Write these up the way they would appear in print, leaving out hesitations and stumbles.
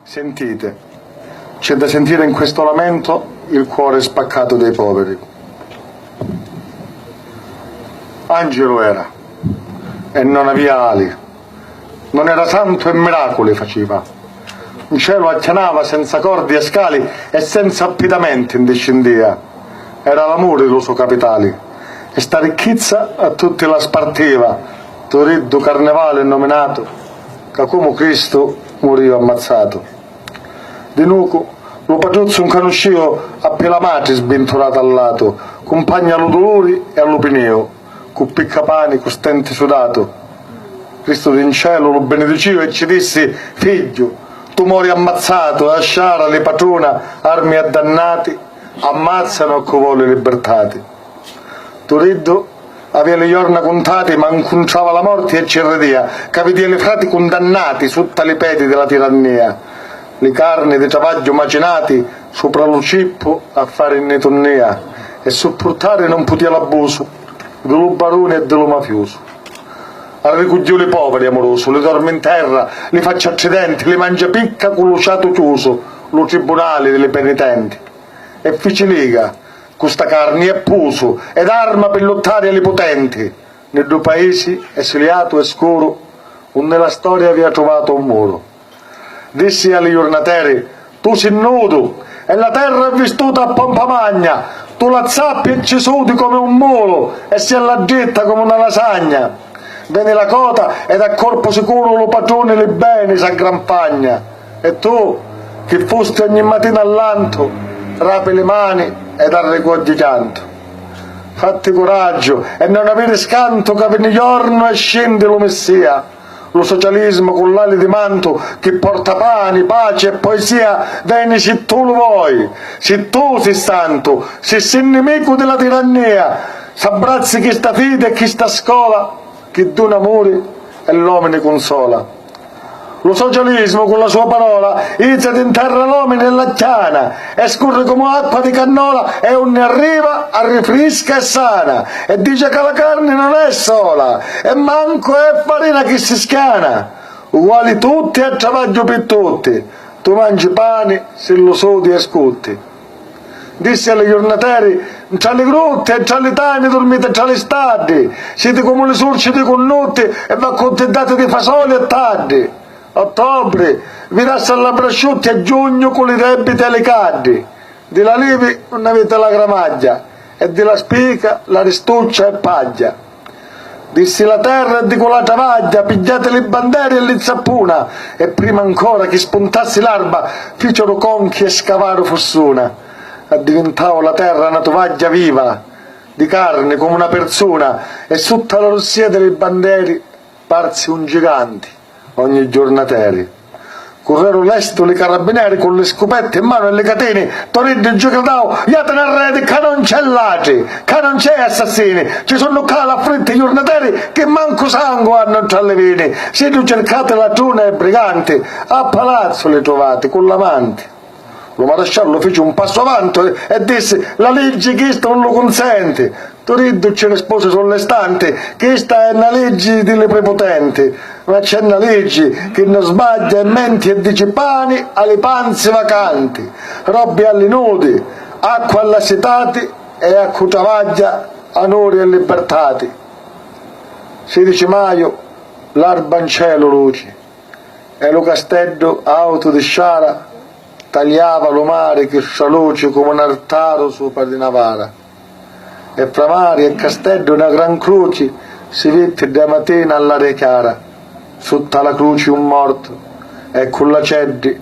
Sentite, c'è da sentire in questo lamento il cuore spaccato dei poveri. Angelo era, e non aveva ali, non era santo e miracoli faceva. Un cielo acchianava senza cordi e scali e senza affidamenti in discendia. Era l'amore lo suo capitale, e sta ricchezza a tutti la spartiva, Toriddu carnevale nominato, che come Cristo moriva ammazzato. Di nuco, lo patruzzo un canuscio a pelamati sbintolato al lato, compagna allo dolori e all'opineo, con piccapani, con stenti sudato. Cristo in cielo lo benedicio e ci disse: figlio, tu muori ammazzato, a sciara le patrona, armi a dannati, ammazzano a covoli libertati. Toriddu aveva le giorna contate, ma incontrava la morte e ci redia, che vedeva le frati condannati sotto le pedi della tirannia. Le carni di travaglio macinati sopra lo cippo a fare in tonnea e sopportare non poteva l'abuso dello barone e dello mafioso. Arricugliò i poveri amoroso, le dorme in terra, li faccia accedenti, li mangia picca con lo ciato chiuso, lo tribunale delle penitenti. E fece lega, questa carne è puso ed arma per lottare alle potenti. Nei due paesi, esiliato e scuro, onde la storia aveva trovato un muro. Dissi agli giornateri: tu sei nudo e la terra è vissuta a pompa magna, tu la zappi e ci sudi come un mulo e si allagetta come una lasagna. Viene la cota ed a corpo sicuro lo padrone le beni s'aggranpagna. E tu, che fosti ogni mattina all'anto, rapi le mani ed arrecogli canto. Fatti coraggio e non avere scanto, che viene giorno e scende lo Messia. Lo socialismo con l'ali di manto che porta pane, pace e poesia, vieni se tu lo vuoi, se tu sei santo, se sei nemico della tirannia, s'abbrazzi chi sta fede e chi sta scuola, che d'un amore e l'uomo ne consola. Lo socialismo con la sua parola inizia ad interra l'uomo nella chiana e scorre come acqua di cannola e ogni arriva arrifrisca e sana e dice che la carne non è sola e manco è farina che si schiana, uguali tutti e travaglio per tutti, tu mangi pane se lo sodi e scutti. Disse alle giornateri: tra le grotte e tra le tane dormite tra le stadi, siete come le sorci di connotte e vi accontentate di fasoli e tardi. Ottobre vi dassa alla brasciutti e giugno con le debite e le caddi. Di la livi non avete la gramaglia e della spica la ristuccia e paglia. Dissi la terra e di quella travaglia pigliate le bandiere e l'inzappuna e prima ancora che spuntassi l'alba fecero conchi e scavaro fossuna. Addiventavo la terra una tovaglia viva di carne come una persona e sotto la rossia delle bandiere parsi un gigante ogni giornateri. Correro lesto le carabinieri con le scopette in mano e le catene, Toriddu e giocatao, iatene a rete che non c'è ladri, che non c'è assassini, ci sono qua la fretta i giornateri che manco sangue hanno tra le vene, se tu cercate ladrone e brigante, a palazzo le trovate con l'amante. Lo maresciallo fece un passo avanti e disse: la legge questa non lo consente. Toriddu ci rispose sollestante: questa è una legge delle prepotenti, ma c'è una legge che non sbaglia e menti e dice pani alle panze vacanti, robe alle nudi, acqua alla setati e acqua travaglia a nori e libertati. 16 maio, l'alba in cielo luce e lo castello auto di sciara tagliava lo mare che luce come un altare sopra di Navara. E fra mare e castello una gran croce si vede da mattina all'aria chiara, sotto la croce un morto e con la ceddi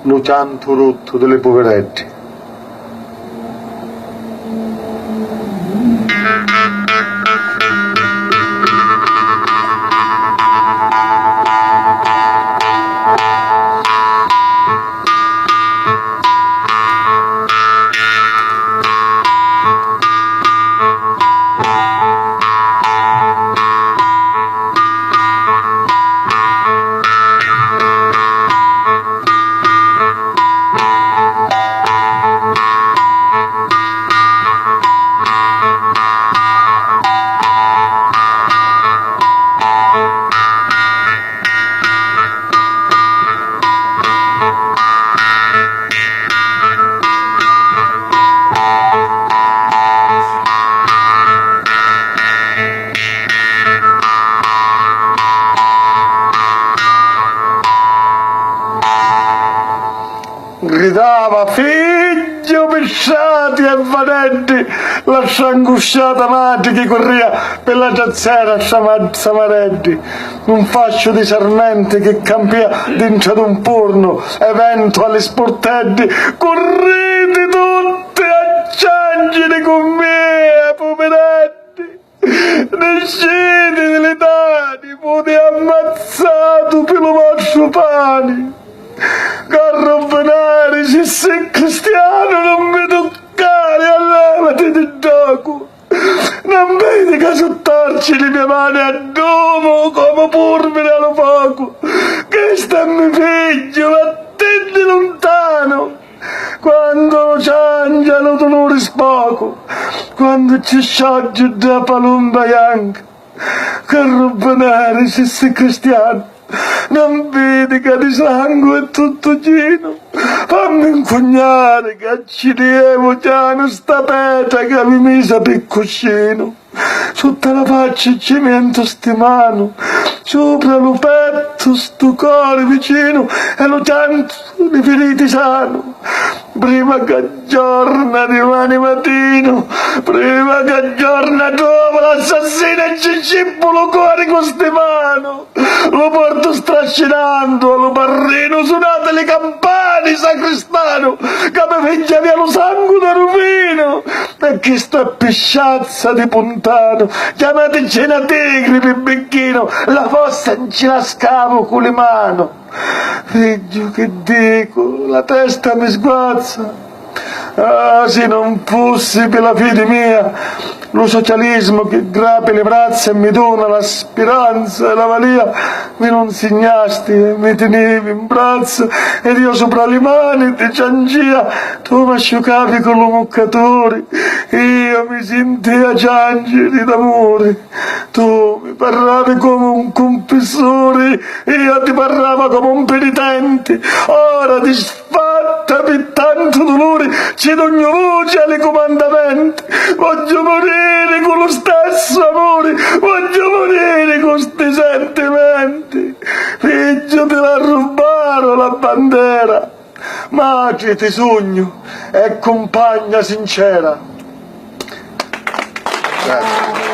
lo pianto rotto delle poverette. gridava figlio pesciati e vanetti, lascia angosciata madre che corria per la giazzera Samaretti, un fascio di sermenti che campia dentro ad un forno, evento alle sportelli, correte tutti a ciangere con me, poveretti, nascete delle tani, pute ammazzato per lo vostro pane. Carro Benari, se sei cristiano non mi toccare, levati di gioco. Non vedi che sottorci le mie mani a domo come polvere allo fuoco. Che sta mio figlio, attenti lontano. Quando lo ciangia lo dolore spoco, quando ci scioglie da palumba bianca. Carro Benari, se sei cristiano, non vedi che di sangue è tutto pieno. Fammi incugnare che ci lievo piano sta peta che mi mise per cuscino. Sotto la faccia cimento stimano, sopra lo petto sto cuore vicino e lo pianto di feriti sano. Prima che giorna domani mattino, prima che giorna dopo l'assassino e ci cippo lo cuore con ste mano. Lo porto strascinando, lo parrino, suonate le campane, sacristano, che mi figlia via lo sangue da rufino. E chi sta pisciazza di puntano, chiamate cena tigri per becchino, la fossa non ce la scavo con le mani. Figlio, che dico, la testa mi sguazza. Ah, se non fossi per la fede mia, lo socialismo che grappa le braccia e mi dona la speranza e la valia, mi non segnasti e mi tenevi in braccio ed io sopra le mani ti ciangia, tu mi asciugavi con lo moccatore, io mi sentia ciangere d'amore, tu mi parlavi come un confessore, io ti parlavo come un penitente, ora ti sfatta per tanto dolore, c'è ogni voce alle comandamenti, voglio morire con lo stesso amore, voglio morire con sti sentimenti. Figlio, te la rubarono la bandiera, madre ti sogno e compagna sincera. Grazie.